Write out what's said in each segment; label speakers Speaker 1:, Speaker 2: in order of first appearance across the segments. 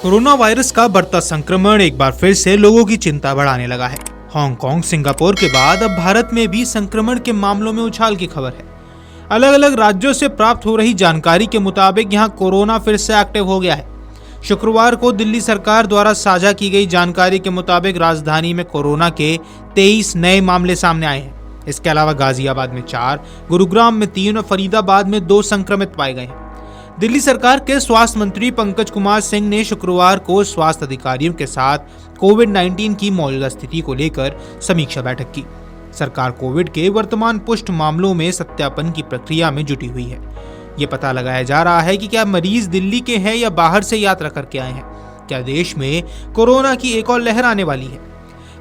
Speaker 1: Corona virus का बढ़ता संक्रमण एक बार फिर से लोगों की चिंता बढ़ाने लगा है। हांगकांग, सिंगापुर के बाद अब भारत में भी संक्रमण के मामलों में उछाल की खबर है। अलग अलग राज्यों से प्राप्त हो रही जानकारी के मुताबिक यहां कोरोना फिर से एक्टिव हो गया है। शुक्रवार को दिल्ली सरकार द्वारा साझा की गई जानकारी के मुताबिक राजधानी में कोरोना के 23 नए मामले सामने आए हैं। इसके अलावा गाजियाबाद में 4, गुरुग्राम में 3 और फरीदाबाद में 2 संक्रमित पाए गए हैं। दिल्ली सरकार के स्वास्थ्य मंत्री पंकज कुमार सिंह ने शुक्रवार को स्वास्थ्य अधिकारियों के साथ कोविड-19 की मौजूदा स्थिति को लेकर समीक्षा बैठक की। सरकार कोविड के वर्तमान पुष्ट मामलों में सत्यापन की प्रक्रिया में जुटी हुई है। ये पता लगाया जा रहा है कि क्या मरीज दिल्ली के हैं या बाहर से यात्रा करके आए हैं। क्या देश में कोरोना की एक और लहर आने वाली है?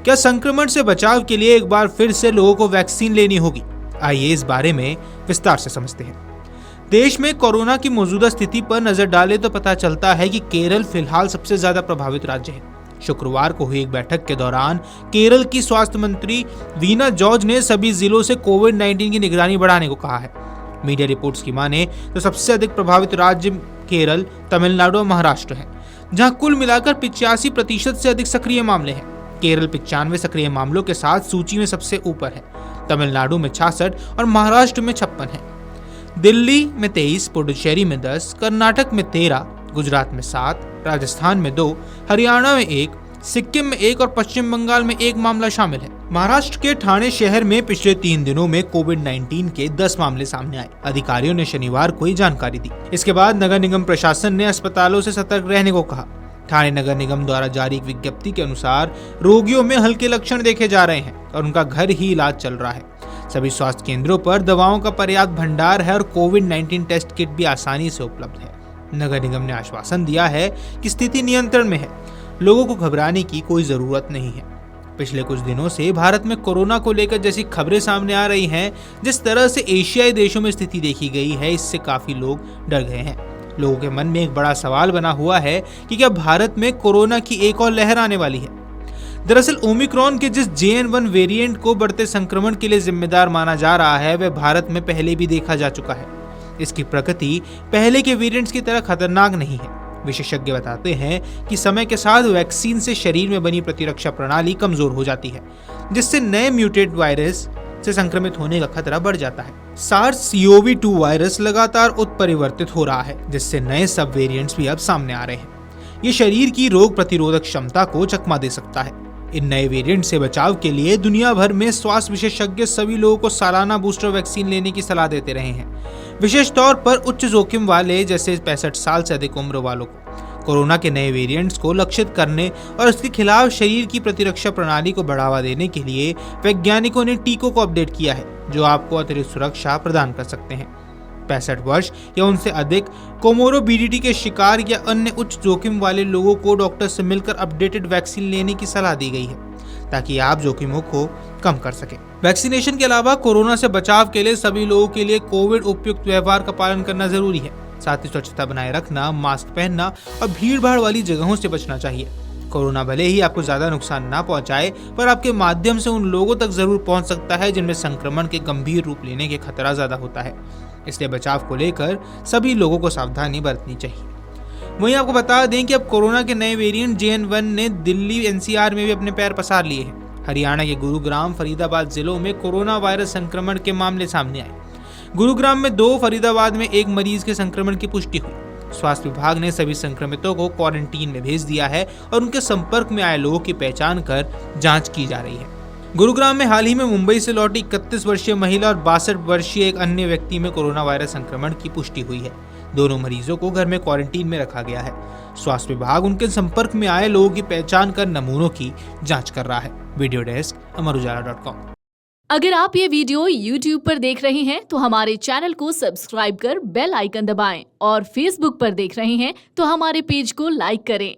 Speaker 1: क्या संक्रमण से बचाव के लिए एक बार फिर से लोगों को वैक्सीन लेनी होगी? आइए इस बारे में विस्तार से समझते हैं। देश में कोरोना की मौजूदा स्थिति पर नजर डालें तो पता चलता है कि केरल फिलहाल सबसे ज्यादा प्रभावित राज्य है। शुक्रवार को हुई एक बैठक के दौरान केरल की स्वास्थ्य मंत्री वीना जॉर्ज ने सभी जिलों से कोविड-19 की निगरानी बढ़ाने को कहा है। मीडिया रिपोर्ट्स की माने तो सबसे अधिक प्रभावित राज्य केरल, तमिलनाडु और महाराष्ट्र है, जहां कुल मिलाकर 85% से अधिक सक्रिय मामले हैं। केरल 95 सक्रिय मामलों के साथ सूची में सबसे ऊपर है। तमिलनाडु में 66 और महाराष्ट्र में 56 है। दिल्ली में 23, पुडुचेरी में 10, कर्नाटक में 13, गुजरात में 7, राजस्थान में 2, हरियाणा में 1, सिक्किम में 1 और पश्चिम बंगाल में 1 मामला शामिल है। महाराष्ट्र के ठाणे शहर में पिछले 3 दिनों में कोविड-19 के 10 मामले सामने आए। अधिकारियों ने शनिवार को ये जानकारी दी। इसके बाद नगर निगम प्रशासन ने अस्पतालों से सतर्क रहने को कहा। ठाणे नगर निगम द्वारा जारी एक विज्ञप्ति के अनुसार रोगियों में हल्के लक्षण देखे जा रहे हैं और उनका घर ही इलाज चल रहा है। सभी स्वास्थ्य केंद्रों पर दवाओं का पर्याप्त भंडार है और कोविड-19 टेस्ट किट भी आसानी से उपलब्ध है। नगर निगम ने आश्वासन दिया है कि स्थिति नियंत्रण में है, लोगों को घबराने की कोई जरूरत नहीं है। पिछले कुछ दिनों से भारत में कोरोना को लेकर जैसी खबरें सामने आ रही हैं, जिस तरह से एशियाई देशों में स्थिति देखी गई है, इससे काफी लोग डर गए हैं। लोगों के मन में एक बड़ा सवाल बना हुआ है कि क्या भारत में कोरोना की एक और लहर आने वाली है। दरअसल ओमिक्रॉन के जिस JN.1 वेरिएंट को बढ़ते संक्रमण के लिए जिम्मेदार माना जा रहा है, वह भारत में पहले भी देखा जा चुका है। इसकी प्रकृति पहले के वेरिएंट्स की तरह खतरनाक नहीं है। विशेषज्ञ बताते हैं कि समय के साथ वैक्सीन से शरीर में बनी प्रतिरक्षा प्रणाली कमजोर हो जाती है, जिससे नए म्यूटेट वायरस से संक्रमित होने का खतरा बढ़ जाता है। SARS-CoV-2 वायरस लगातार उत्परिवर्तित हो रहा है, जिससे नए सब वेरिएंट्स भी अब सामने आ रहे हैं। ये शरीर की रोग प्रतिरोधक क्षमता को चकमा दे सकता है। इन नए वेरिएंट से बचाव के लिए दुनिया भर में स्वास्थ्य विशेषज्ञ सभी लोगों को सालाना बूस्टर वैक्सीन लेने की सलाह देते रहे हैं, विशेष तौर पर उच्च जोखिम वाले जैसे 65 साल से अधिक उम्र वालों को। कोरोना के नए वेरिएंट्स को लक्षित करने और इसके खिलाफ शरीर की प्रतिरक्षा प्रणाली को बढ़ावा देने के लिए वैज्ञानिकों ने टीकों को अपडेट किया है, जो आपको अतिरिक्त सुरक्षा प्रदान कर सकते हैं। 65 वर्ष या उनसे अधिक, कोमोरोबिडिटी के शिकार या अन्य उच्च जोखिम वाले लोगों को डॉक्टर से मिलकर अपडेटेड वैक्सीन लेने की सलाह दी गई है, ताकि आप जोखिमों को कम कर सकें। वैक्सीनेशन के अलावा कोरोना से बचाव के लिए सभी लोगों के लिए कोविड उपयुक्त व्यवहार का पालन करना जरूरी है। साथ ही स्वच्छता बनाए रखना, मास्क पहनना और भीड़-भाड़ वाली जगहों से बचना चाहिए। कोरोना भले ही आपको ज्यादा नुकसान ना पहुंचाए, पर आपके माध्यम से उन लोगों तक जरूर पहुंच सकता है जिनमें संक्रमण के गंभीर रूप लेने के खतरा ज्यादा होता है। इसलिए बचाव को लेकर सभी लोगों को सावधानी बरतनी चाहिए। वहीं आपको बता दें कि अब कोरोना के नए वेरिएंट JN.1 ने दिल्ली NCR में भी अपने पैर पसार लिए हैं। हरियाणा के गुरुग्राम, फरीदाबाद जिलों में कोरोना वायरस संक्रमण के मामले सामने आए। गुरुग्राम में 2, फरीदाबाद में 1 मरीज के संक्रमण की पुष्टि हुई। स्वास्थ्य विभाग ने सभी संक्रमितों को क्वारंटीन में भेज दिया है और उनके संपर्क में आए लोगों की पहचान कर जांच की जा रही है। गुरुग्राम में हाल ही में मुंबई से लौटी 31 वर्षीय महिला और 62 वर्षीय एक अन्य व्यक्ति में कोरोना वायरस संक्रमण की पुष्टि हुई है। दोनों मरीजों को घर में क्वारंटीन में रखा गया है। स्वास्थ्य विभाग उनके संपर्क में आए लोगों की पहचान कर नमूनों की जांच कर रहा है। वीडियो डेस्क, अमरउजाला.com।
Speaker 2: अगर आप ये वीडियो YouTube पर देख रहे हैं तो हमारे चैनल को सब्सक्राइब कर बेल आइकन दबाएं और Facebook पर देख रहे हैं तो हमारे पेज को लाइक करें।